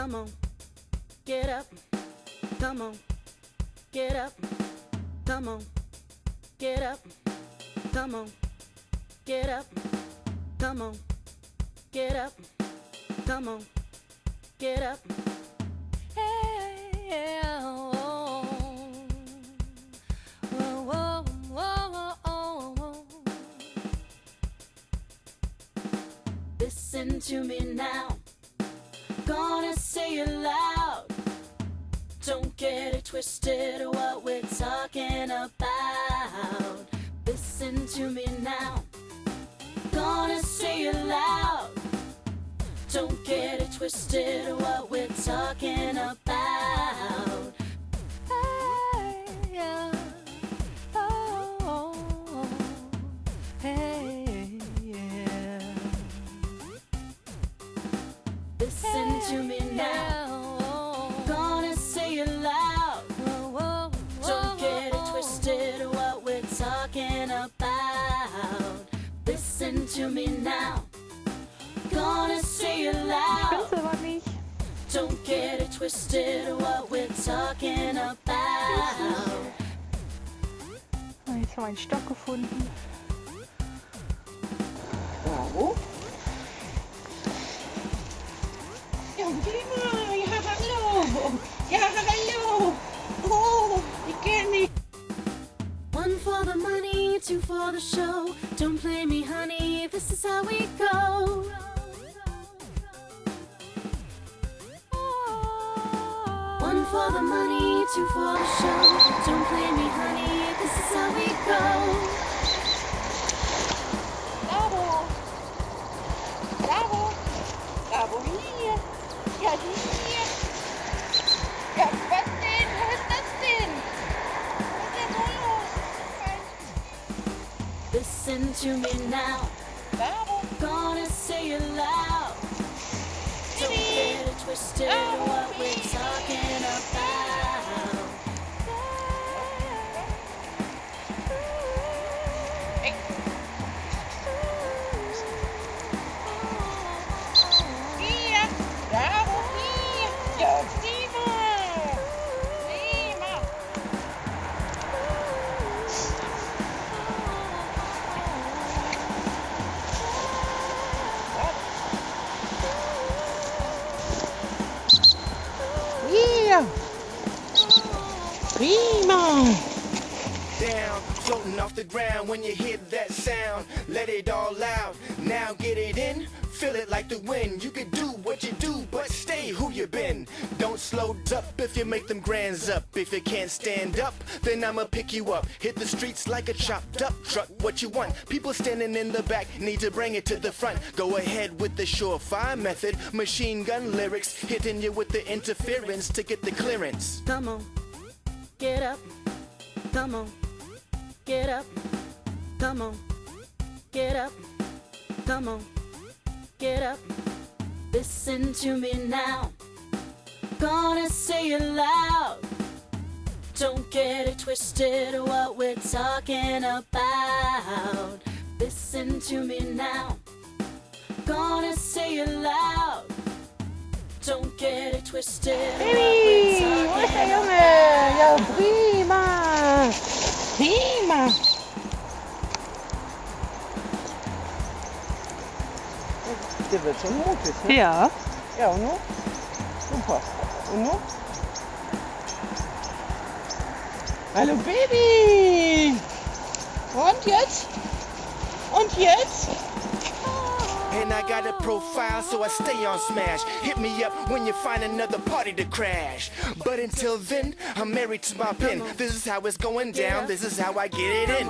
Come on, get up. Come on, get up. Come on, get up. Come on, get up. Come on, get up. Come on, get up. Hey, oh, whoa, whoa, whoa. Listen to me now. Gonna say it loud. Don't get it twisted what we're talking about. Listen to me now. Gonna say it loud. Don't get it twisted what we're talking about. Hey, yeah. Oh, hey, yeah. Listen to me now. Gonna say it loud. Don't get it twisted what we're talking about. Listen to me now. Gonna say it loud. Don't get it twisted what we're talking about. Jetzt haben wir einen Stock gefunden. Bravo. Ja, prima. Ja, hallo. Ja, hallo. Oh, ich kenne dich. One for the money, two for the show. Don't play me, honey, this is how we go. One for the money, two for the show. Don't play me, honey, this is how we go. Bravo. Bravo. Bravo hier. Ja, die hier. Ja, was denn? Was ist das denn? Was ist denn wohl los? Listen to me now. Bravo. Gonna say it loud. Don't get it twisted what we're talking about. Hey. Hier. Bravo, hier. Ja, prima. Prima. Hier. Prima. Down, floating off the ground when you hear that sound. Let it all out, now get it in. Feel it like the wind. You can do what you do, but stay who you been. Don't slow up if you make them grands up. If you can't stand up, then I'ma pick you up. Hit the streets like a chopped up truck. What you want? People standing in the back need to bring it to the front. Go ahead with the surefire method. Machine gun lyrics, hitting you with the interference to get the clearance. Come on, get up. Come on, get up. Come on, get up. Come on, get up. Listen to me now. Gonna say it loud. Don't get it twisted what we're talking about. Listen to me now. Gonna say it loud. Don't get it twisted what we're Baby, wo ist der talking Junge? Ja, about. prima. Prima. Der wird schon mutig, ne? Ja. Ja, und nun? Super. Und nun? Hallo Baby! Und jetzt? Und jetzt? And I got a profile, so I stay on smash. Hit me up when you find another party to crash. But until then, I'm married to my pen. This is how it's going down. This is how I get it in.